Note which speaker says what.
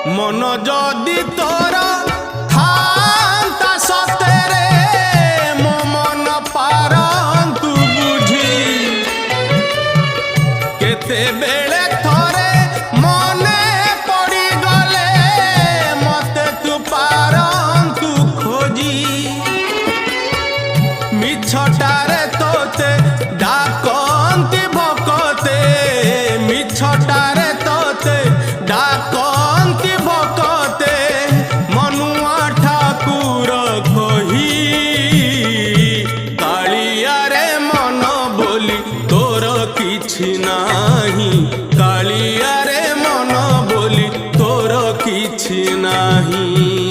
Speaker 1: मन जदि तोर थांता सतेरे मो मन पारंतु बुझी केते बेले थोरे मने पड़ी गले मते तू पारंतु खोजी मिछटारे तोते डाकंती भकते मिछटारे तोते डाकंती भकते मनुआ ठाकुर कही कालिया रे मन बोली तोर किछि नाही कालिया रे मन बोली तोर किछि नाही।